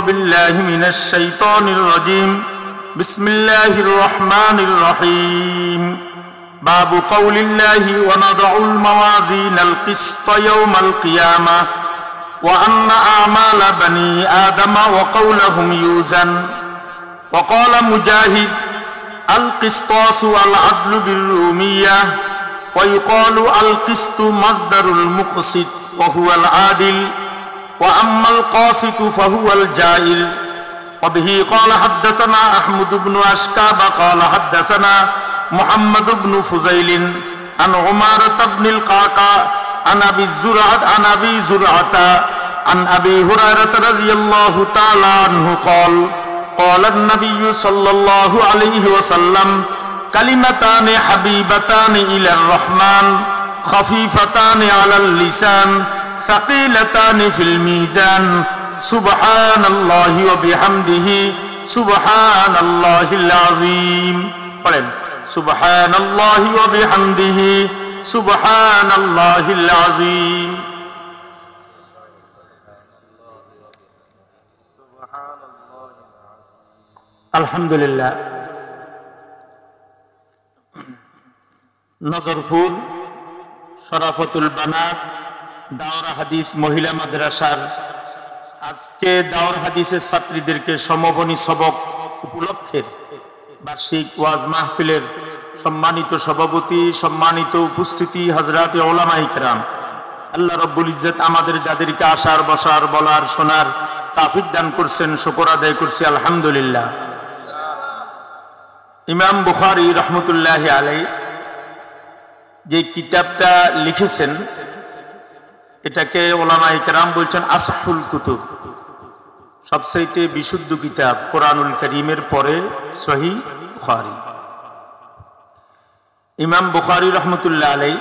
بالله من الشيطان الرجيم بسم الله الرحمن الرحيم باب قول الله ونضع الموازين القسط يوم القيامة وأن أعمال بني آدم وقولهم يوزن وقال مجاهد القسطاس والعدل بالرومية ويقال القسط مصدر المقسط وهو العادل وأما القاسط فهو الجائل وبه قال حدثنا أحمد بن أشكاب قال حدثنا محمد بن فزيل عن عمارة بن القعقاع عن أبي زرعة عن أبي هريرة رضي الله تعالى عنه قال قال النبي صلى الله عليه وسلم كلمتان حبيبتان إلى الرحمن خفيفتان على اللسان ثقيلتان في الميزان سبحان الله وبحمده سبحان الله العظيم سبحان الله وبحمده سبحان الله العظيم الحمد لله নজরপুর শরাফতুল বানাত দাওরা হাদিস মহিলা মাদ্রাসার আজকে দাওরা হাদিসের ছাত্রীদেরকে সমবনী সবক উপলক্ষের বার্ষিক ওয়াজ মাহফিলের সম্মানিত সভাপতি, সম্মানিত উপস্থিতি, হযরতে উলামায়ে কেরাম, আল্লাহ রাব্বুল ইজ্জত আমাদের যাদেরকে আসার বসার বলার শোনার তৌফিক দান করছেন, শুকর আদায় করছি আলহামদুলিল্লাহ। ইমাম বুখারী রাহমাতুল্লাহি আলাইহি যে কিতাবটা লিখেছেন এটাকে উলামায়ে কেরাম বলছেন আসহুল কুতুব, সবচেয়ে বিশুদ্ধ কিতাব কোরআনুল কারীমের পরে সহিহ বুখারী। ইমাম বুখারী রাহমাতুল্লাহ আলাইহি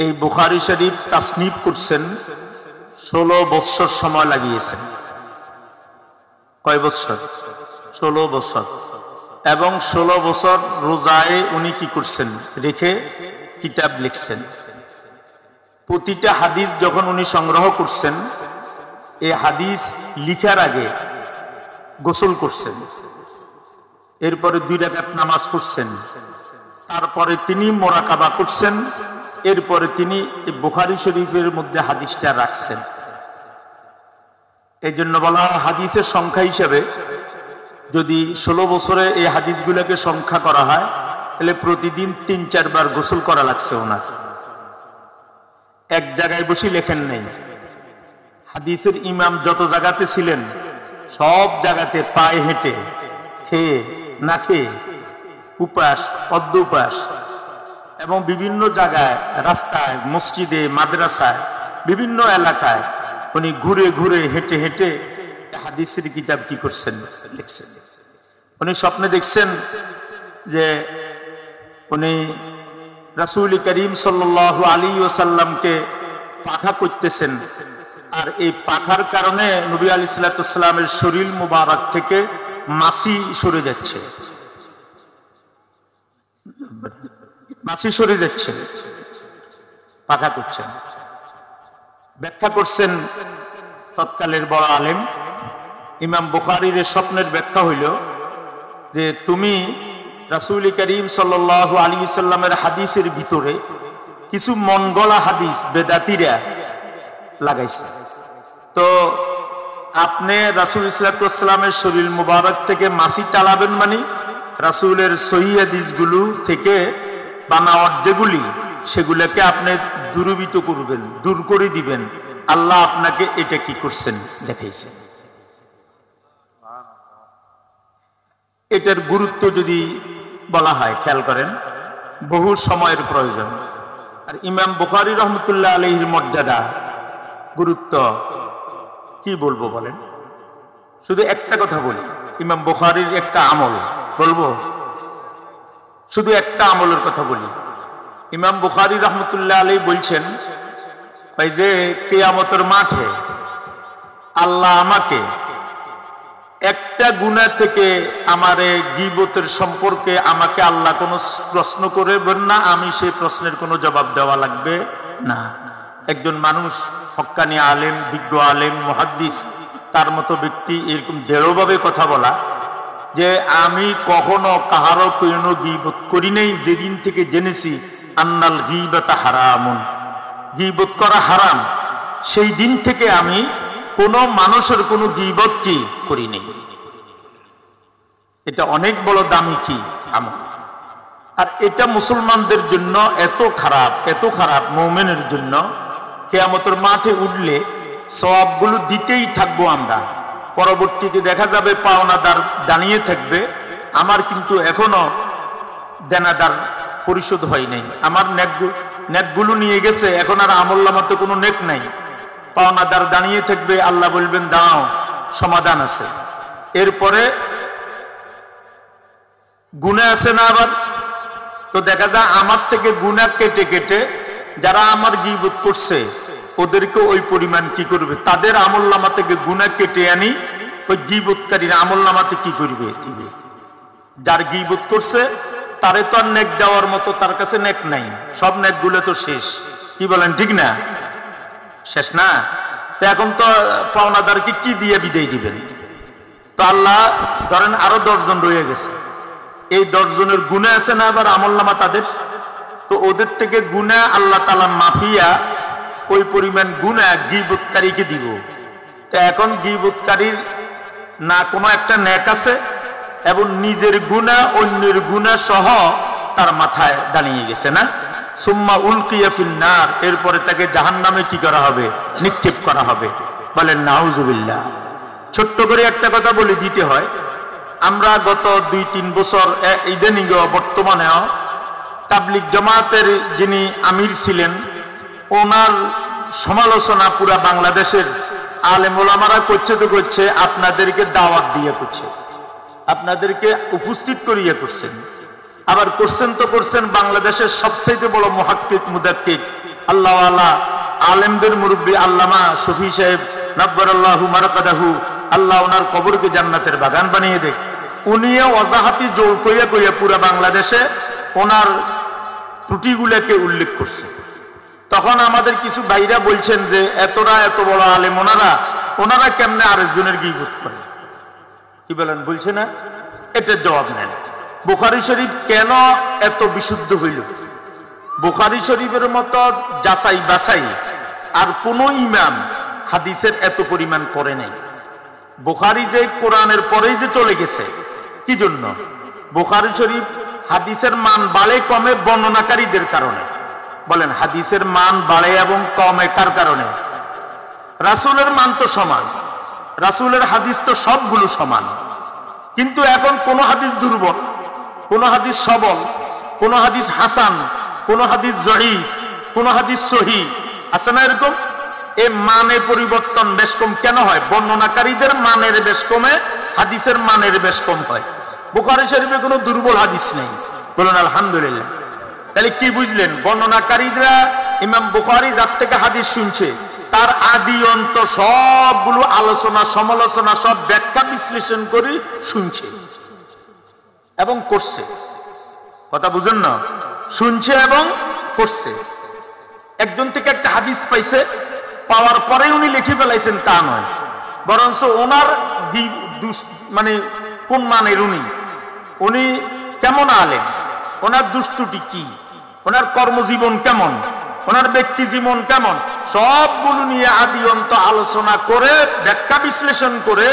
এই বুখারী শরীফ তাসনিফ করছেন 16 বছর সময় লাগিয়েছেন। কয় বছর? 16 বছর। এবং 16 বছর রোজায় উনি কি করছেন? রেখে কিতাব লিখছেন। প্রতিটা হাদিস যখন উনি সংগ্রহ করছেন, এই হাদিস লিখার আগে গোসল করছেন, এরপরে 2 রাকাত নামাজ পড়ছেন, তারপরে তিনি মোরাকাবা করছেন, এরপরে তিনি বুখারী শরীফের মধ্যে হাদিসটা রাখছেন। এই জন্য বলা হয় হাদিসের সংখ্যা হিসেবে যদি 16 বছরে এই হাদিসগুলোকে সংখ্যা করা হয় তাহলে প্রতিদিন 3-4 বার গোসল করা লাগছে ওনার। এক জায়গায় বসে লেখেন নাই। হাদিসের ইমাম যত জায়গাতে ছিলেন সব জায়গাতে পায়ে হেঁটে, খেয়ে না খেয়ে, উপাস পদ্ম উপাস এবং বিভিন্ন জায়গায় রাস্তায়, মসজিদে, মাদ্রাসায়, বিভিন্ন এলাকায় উনি ঘুরে ঘুরে হেঁটে হেঁটে হাদিসের কিতাব কি করছেন? লিখছেন। উনি স্বপ্নে দেখছেন যে উনি রাসূল করিম সাল্লাল্লাহু আলাইহি ওয়াসাল্লামকে পাখা করতেছেন, আর এই পাখার কারণে নবী আলাইহিস সালাতু ওয়াস সালামের শরীর মুবারক থেকে মাছি সরে যাচ্ছে, মাছি সরে যাচ্ছে, পাখা করছেন। ব্যাখ্যা করছেন তৎকালের বড় আলেম ইমাম বুখারীর স্বপ্নের ব্যাখ্যা হইল যে তুমি রাসূল করিম সাল্লাল্লাহু আলাইহি ওয়াসাল্লামের হাদিসের ভিতরে কিছু মনগড়া হাদিস বেদাতীরা লাগাইছে, তো আপনি রাসূল সাল্লাল্লাহু আলাইহি ওয়াসাল্লামের শরীর মুবারক থেকে মাছি তালাবেন, মানে রাসূলের সহিহ হাদিসগুলো থেকে বানাওয়াত যেগুলি সেগুলোকে আপনি দূরীভূত করবেন, দূর করে দিবেন। আল্লাহ আপনাকে এটা কি করছেন? দেখাইছেন। এটার গুরুত্ব যদি বলা হয়, খেয়াল করেন, বহু সময়ের প্রয়োজন। আর ইমাম বুখারী রাহমাতুল্লাহ আলাইহির মর্যাদা, গুরুত্ব কি বলবো বলেন? শুধু একটা কথা বলি, ইমাম বুখারীর একটা আমল বলবো, শুধু একটা আমলের কথা বলি। ইমাম বুখারী রাহমাতুল্লাহ আলাইহি বলছেন যে কিয়ামতের মাঠে আল্লাহ আমাকে একটা গুনাহ থেকে, আমারে গীবতের সম্পর্কে আমাকে আল্লাহ কোনো প্রশ্ন করবেন না, আমি সেই প্রশ্নের কোনো জবাব দেওয়া লাগবে না। একজন মানুষ হক্কানি আলেম, বিজ্ঞ আলেম, মুহাদ্দিস, তার মতো ব্যক্তি এরকম দৃঢ়ভাবে কথা বলা যে আমি কখনো কাহারও কোনো গীবত করি নাই যেদিন থেকে জেনেছি আন্নাল গীবাতা হারামুন, গীবত করা হারাম, সেই দিন থেকে আমি কোনো মানুষের কোনো গীবত কি করি নাই। এটা অনেক বড় দামি কি আমল। আর এটা মুসলমানদের জন্য এত খারাপ, মুমিনের জন্য কিয়ামতের মাঠে উঠলে সওয়াবগুলো দিতেই থাকবো আমরা। পরবর্তীতে দেখা যাবে পাওনাদার দাঁড়িয়ে থাকবে, আমার কিন্তু এখনো দেনাদার পরিশোধ হয় নাই, আমার নেকগুলো নিয়ে গেছে, এখন আর আমলনামাতে কোনো নেক নাই। পাওনাদার দাঁড়িয়ে থাকবে, আল্লাহ বলবেন দাও সমাধান আছে। এরপরে গুনাহ আছে না আবার, তো দেখা যায় আমার থেকে গুনাহ কেটে কেটে যারা আমার গীবত করছে ওদেরকে ওই পরিমাণ কি করবে, তাদের আমলনামা থেকে গুনাহ কেটে আনি ওই গীবতকারীর আমলনামাতে কি করবে, দিবে। যার গীবত করছে তারে তো আর নেক দেওয়ার মতো তার কাছে নেক নাই, সব নেকগুলো তো শেষ। কি বলেন, ঠিক না? শেষ না? তো এখন তো পাওনাদারকে কি দিয়ে বিদায় দিবেন? তো আল্লাহ ধরেন আরো 10 জন রয়ে গেছে, এই 10 জনের গুনাহ আছে না আবার আমলনামা তাদের, তো ওদের থেকে গুনাহ আল্লাহ তাআলা মাফিয়া ওই পরিমাণ গুনাহ গীবতকারীকে দিব। তো এখন গীবতকারীর না কোনো একটা নেক আছে এবং নিজের গুনাহ অন্যের গুনাহ সহ তার মাথায় দাঁড়িয়ে গেছে না। সুম্মা উলকিয়া ফিন্নার, এরপরে তাকে জাহান্নামে কি করা হবে, নিক্ষেপ করা হবে। বলেন নাউজুবিল্লাহ। ছোট্ট করে একটা কথা বলে দিতে হয়, আমরা গত 2-3 বছর ইদানিং বর্তমানেও তাবলিগ জামাতের যিনি আমির ছিলেন ওনার সমালোচনা পুরা বাংলাদেশের আলেম ওলামারা করছে, আপনাদেরকে দাওয়াত দিয়ে করছে, আপনাদেরকে উপস্থিত করিয়ে করছেন। আবার করছেন বাংলাদেশের সবচেয়ে বড় মুহাক্কিক মুদাক্কিক আল্লাহওয়ালা আলেমদের মুরব্বী আল্লামা শফি সাহেব নব্বরাল্লাহু মারকাদাহু, আল্লাহ ওনার কবরকে জান্নাতের বাগান বানিয়ে দেয়। উনিও ওয়াজাহাতি জোর কইয়া পুরা বাংলাদেশে ওনার ত্রুটিগুলোকে উল্লেখ করছে। তখন আমাদের কিছু ভাইরা বলছেন যে এত বড় আলেম ওনারা কেমনে আরেকজনের গীবত করে, কি বলেন, বলছে না? এটার জবাব নেন। বুখারী শরীফ কেন এত বিশুদ্ধ হইল? বুখারী শরীফের মতো যাচাই বাছাই আর কোন ইমাম হাদিসের এত পরিমাণ করে নাই। বুখারী যে কোরআনের পরেই যে চলে গেছে, কি জন্য? বুখারী শরীফ হাদিসের মান বাড়ে কমে বর্ণনাকারীদের কারণে। বলেন, হাদিসের মান বাড়ে এবং কমে কার কারণে? রাসূলের মান তো সমান, রাসূলের হাদিস তো সবগুলো সমান, কিন্তু এখন কোন হাদিস দুর্বল, কোন হাদিস সবল, কোন হাদিস হাসান, কোন হাদিস জয়ীফ, কোন হাদিস সহিহ, আছে না এরকম? এই মানে পরিবর্তন বেশ কম কেন হয়? বর্ণনাকারীদের মানের বেশ কমে হাদিসের মানের বেশ কম হয়। বুখারী শরীফে কোনো দুর্বল হাদিস নেই, বলুন আলহামদুলিল্লাহ। তাহলে কি বুঝলেন? বর্ণনাকারীরা ইমাম বুখারী যার থেকে হাদিস শুনছে তার আদি অন্ত সবগুলো আলোচনা সমালোচনা সব ব্যাখ্যা বিশ্লেষণ করে শুনছে এবং করছে। কথা বুঝেন না? শুনছে এবং করছে। একজন থেকে একটা হাদিস পাইছে, পাওয়ার পরে উনি লিখে ফেলাইছেন তা নয়, বরঞ্চ ওনার মানে কোন মানের উনি কেমন আলেম, ওনার দুষ্টুটি কি, ওনার কর্মজীবন কেমন, ওনার ব্যক্তি জীবন কেমন, সবগুলো নিয়ে আদি অন্ত আলোচনা করে ব্যাখ্যা বিশ্লেষণ করে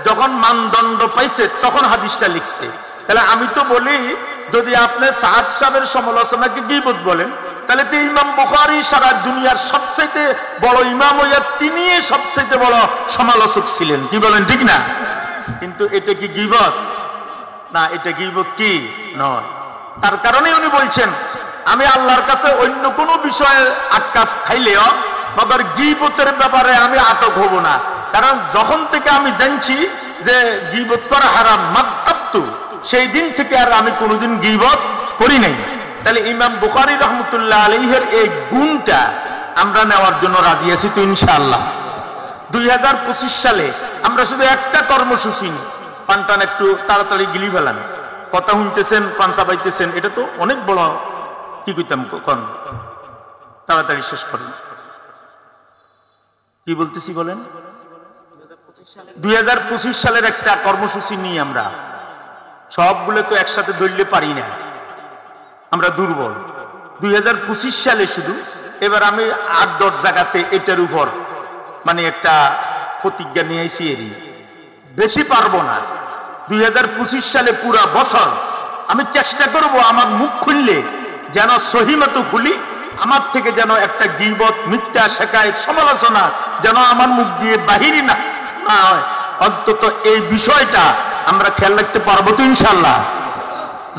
যখন মানদণ্ড পাইছে তখন হাদিসটা লিখছে। তাহলে আমি তো বলি, যদি আপনি সাদ সাহেবের সমালোচনাকে গীবত বলেন, তাহলে তো ইমাম বুখারী সারা দুনিয়ার সবচেয়ে বড় ইমাম হইয়া তিনি সবচেয়ে বড় সমালোচক ছিলেন, কি বলেন, ঠিক না? কিন্তু এটা কি গীবত? না, এটা গীবত কি নয়। তার কারণে উনি বলছেন, আমি আল্লাহর কাছে অন্য কোনো বিষয়ে আটকা খাইলেও বাবার গীবতের ব্যাপারে আমি আটক হব না, কারণ যখন থেকে আমি জানছি যে গীবত করা হারাম মাত্তাবতু, সেই দিন থেকে আর আমি কোনোদিন গীবত করি নাই। তাহলে ইমাম বুখারী রহমতুল্লাহ আলাইহির এই গুণটা আমরা নেওয়ার জন্য রাজি আছি তো ইনশাআল্লাহ। 2025 সালে আমরা শুধু একটা কর্মসূচি, পানটান একটু তাড়াতাড়ি গিলি ফেলান, কথা শুনতেছেন, পান চাবাইতেছেন, এটা তো অনেক বড়, কি কইতাম, কখন তাড়াতাড়ি শেষ করেন। কি বলতেছি বলেন? 2025 সালের একটা কর্মসূচি নিয়ে আমরা সবগুলো তো একসাথে ধরলে পারি না, আমরা দুর্বল। 2025 সালে শুধু এবার আমি 8-10 জায়গাতে এটার উপর মানে একটা প্রতিজ্ঞা নিয়ে আইছি, এরই বেশি পারবো না। 2025 সালে পুরা বছর আমি চেষ্টা করব আমার মুখ খুললে যেন সহিমতো খুলি, আমার থেকে যেন একটা গীবত, মিথ্যা, শিকায়ত, সমালোচনা যেন আমার মুখ দিয়ে বাহিরই না হয়। অন্তত এই বিষয়টা আমরা খেয়াল রাখতে পারবো তো ইনশাল্লাহ।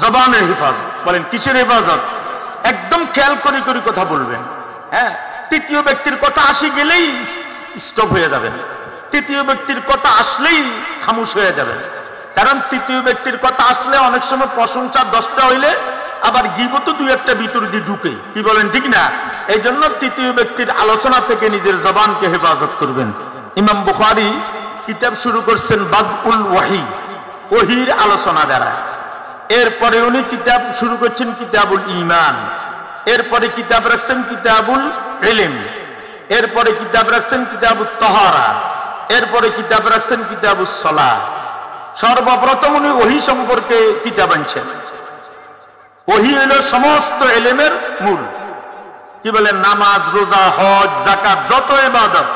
জবানের হেফাজত বলেন, কিসের হেফাজত? একদম খেয়াল করে করে কথা বলবেন। হ্যাঁ, তৃতীয় ব্যক্তির কথা আসি গেলেই স্টপ হয়ে যাবেন, তৃতীয় ব্যক্তির কথা আসলেই খামোশ হয়ে যাবেন। কারণ তৃতীয় ব্যক্তির কথা আসলে অনেক সময় প্রশংসা 10টা হইলে আবার গীবত 2-1টা ভিতর দিয়ে ঢুকে, কি বলেন ঠিক না? এই জন্য তৃতীয় ব্যক্তির আলোচনা থেকে নিজের জবানকে হেফাজত করবেন। ইমাম বুখারী কিতাব শুরু করছেন বাদউল ওয়াহি, ওহির আলোচনা দ্বারা। এরপরে উনি কিতাব শুরু করছেন কিতাবুল ঈমান, এরপরে কিতাব রাখছেন কিতাবুল ইলম, এরপরে কিতাব রাখছেন কিতাবুত তাহারা, এরপরে কিতাব রাখছেন কিতাবুস সালাহ। সর্বপ্রথম উনি ওহী সম্পর্কে কিতাব আনছেন। ওহী হলো সমস্ত ইলমের মূল, কি বলেন? নামাজ, রোজা, হজ, যাকাত, যত ইবাদত,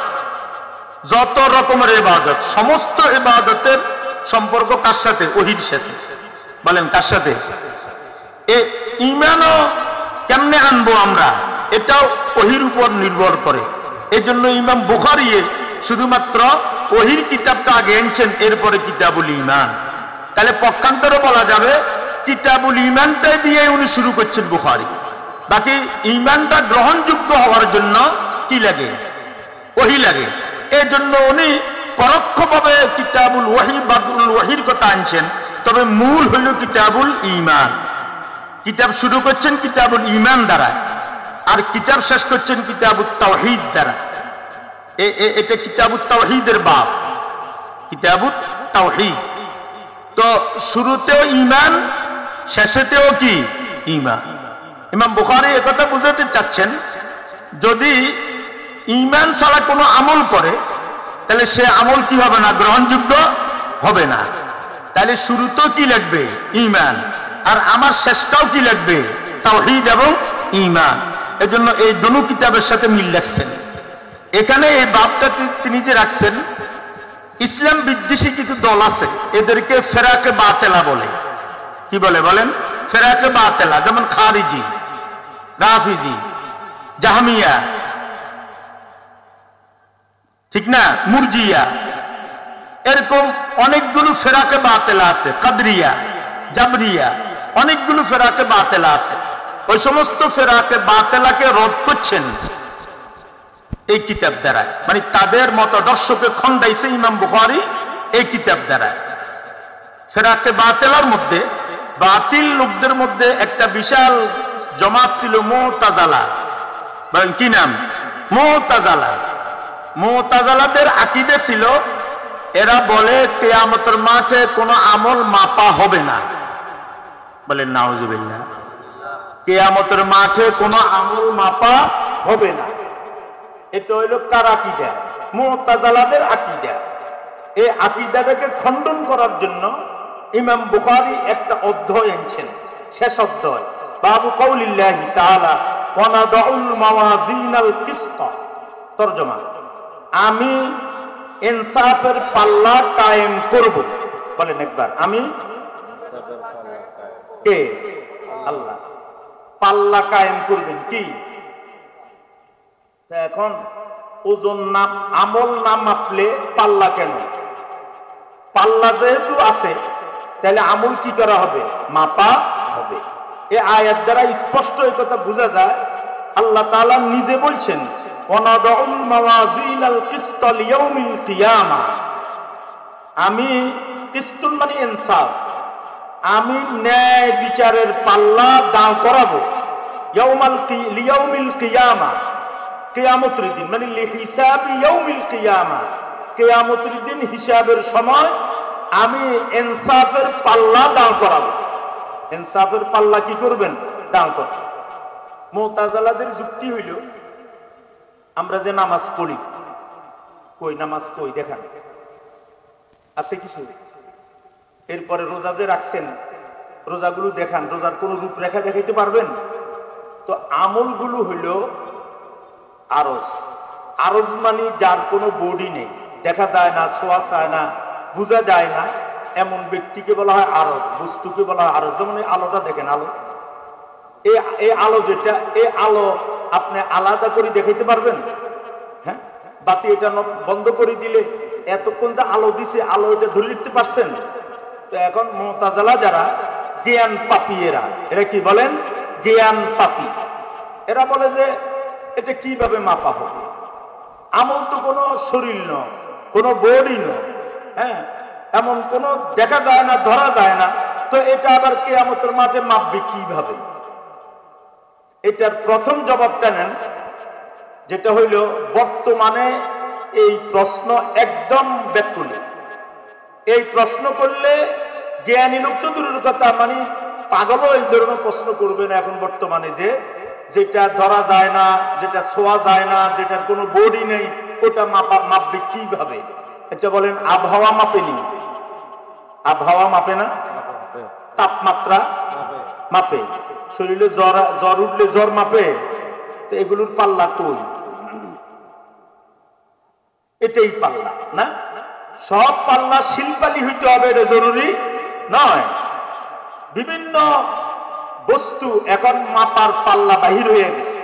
যত রকমের ইবাদত, সমস্ত ইবাদতের সম্পর্ক কার সাথে? ওহীর সাথে। বলেন কার সাথে? এই ঈমানও কেমনে আনবো আমরা, এটাও ওহীর উপর নির্ভর করে। এই জন্য ইমাম বুখারী শুধুমাত্র ওহীর কিতাবটা আগে আনছেন, এরপরে কিতাবুল ঈমান। তাহলে পক্ষান্তরে বলা যাবে কিতাবুল ঈমানটাই দিয়ে উনি শুরু করছেন বুখারী। বাকি ঈমানটা গ্রহণযোগ্য হওয়ার জন্য কি লাগে? ওহী লাগে। এই জন্য উনি পরোক্ষভাবে কিতাবুল ওয়াহি, বাদউল ওয়াহির কথা আনছেন, তবে মূল হইল কিতাবুল ঈমান। কিতাব শুরু করছেন কিতাবুল ঈমান দ্বারা, আর কিতাব শেষ করছেন কিতাবুত তাওহীদ দ্বারা। এটা কিতাবুত তাওহীদের বাব, কিতাবুত তাওহীদ। তো শুরুতেও ঈমান, শেষেতেও কি? ঈমান। ইমাম বুখারী একথা বুঝাতে চাচ্ছেন, যদি ঈমান ছাড়া কোনো আমল করে তাহলে সে আমল কি হবে না? গ্রহণযোগ্য হবে না। তাহলে শুরুতেও কি লাগবে? ঈমান। আর আমার শেষটাও কি লাগবে? তাওহীদ এবং ঈমান। এজন্য এই দুটো কিতাবের সাথে মিল রাখছেন। এখানে এই বাবটা তিনি যে রাখছেন, ইসলাম বিদ্বেষী কিছু দল আছে, এদেরকে ফেরাকে বাতেলা বলে। কি বলে? বলেন ফেরাকে বাতেলা। যেমন খারিজি, রাফিজি, জাহমিয়া, ঠিক না, মুরজিয়া, এরকম অনেকগুলো ফেরাকে বাতেলা আছে। কাদরিয়া, জাবরিয়া, অনেকগুলো ফেরাকে বাতেলা আছে। ওই সমস্ত ফেরাকে বাতেলাকে রদ করছেন এই কিতাব দ্বারা, মানে তাদের মতাদর্শকে খণ্ডাইছে ইমাম বুখারী এই কিতাব দ্বারা। ফেরাকে বাতেলার মধ্যে, বাতিল লোকদের মধ্যে একটা বিশাল জমাত ছিল মুতাজালা। বলেন কি নাম? মুতাজালা। মুতাজালাদের আকীদা ছিল, এরা বলে কিয়ামতের মাঠে কোনো আমল মাপা হবে না। বলেন নাউজুবিল্লাহ। কিয়ামতের মাঠে কোনো আমল মাপা হবে না, এটা হইল কার আকীদা? মুতাজালাদের আকীদা। এই আকীদাটাকে খণ্ডন করার জন্য ইমাম বুখারী একটা অধ্যায় আনছেন, শেষ অধ্যায়, বাবু কাউলিল্লাহি তাআলা ওয়া নাদাউল মাওয়াজিনাল কিসত। তরজমা, আমি ইনসাফের পাল্লা কায়েম করব। বলেন একবার, আমি কে? আল্লাহ। পাল্লা কায়েম করবেন কি? এখন ওজন না, আমল না মাপলে পাল্লা কেন? পাল্লা যেহেতু আছে, তাহলে আমল কি করা হবে? মাপা হবে। এই আয়াত দ্বারা স্পষ্ট এই কথা বোঝা যায়, আল্লাহ তাআলা নিজে বলছেন ওয়ানাদাউল মাওয়াজিনাল কিসত লিয়াউমিল কিয়ামা। আমি কিসতুন মানে ইনসাফ, আমি ন্যায় বিচারের পাল্লা দাঁড় করাবো লিয়াউমিল কিয়ামা, কিয়ামতের দিন, মানে লিহিসাবি ইয়াউমিল কিয়ামা, কিয়ামতের দিন হিসাবের সময় আমি ইনসাফের পাল্লা দাঁড় করাবো। ইনসাফের পাল্লা কি করবেন? দাঁড় করাবেন। মুতাজালাদের যুক্তি হইল, আমরা যে নামাজ পড়ি, কই নামাজ কই দেখান, আছে কিছু? এরপরে রোজা যে রাখছেন, রোজাগুলো দেখান, রোজার কোন রূপরেখা দেখাইতে পারবেন? তো আমলগুলো হইল আরজ। আরজ মানে যার কোনো বডি নেই, দেখা যায় না, ছোঁয়া যায় না, বোঝা যায় না, এমন ব্যক্তিকে বলা হয় আরজ, বস্তুকে বলা হয় আরজ। যেমন এই আলোটা দেখেন, আলো, এই আলো যেটা, এই আলো আপনি আলাদা করে দেখাইতে পারবেন? হ্যাঁ, বাতি এটা বন্ধ করে দিলে এতক্ষণ যে আলো দিছে, আলো এটা ধরে রাখতে পারছেন? তো এখন মুতাজিলা যারা জ্ঞান পাপী, এরা কি বলেন? জ্ঞান পাপী। এরা বলে যে এটা কিভাবে মাপা হবে? আমল তো কোনো শরীর নয়, কোনো বডি নয়, হ্যাঁ, এমন কোনো দেখা যায় না, ধরা যায় না, তো এটা আবার কিয়ামতের মাঠে মাপবে কিভাবে? এটার প্রথম জবাবটা নেন, যেটা হইল বর্তমানে এই প্রশ্ন একদম বেকুলে। এই প্রশ্ন করলে জ্ঞানী লোক তো দূরের কথা, মানে পাগলও এই ধরনের প্রশ্ন করবে না এখন বর্তমানে, যে যেটা ধরা যায় না, যেটা ছোঁয়া যায় না, যেটার কোনো বডি নেই, ওটা মাপবে কিভাবে? এটা বলেন আবহাওয়া মাপেনি? আবহাওয়া মাপে না? তাপমাত্রা মাপে? শরীরে জ্বর উঠলে জ্বর মাপে? তো এগুলোর পাল্লা কই? এটাই পাল্লা না? সব পাল্লা শিল্পালি হইতে হবে এটা জরুরি নয়। বিভিন্ন বস্তু এখন মাপার পাল্লা বাহির হয়ে গেছে।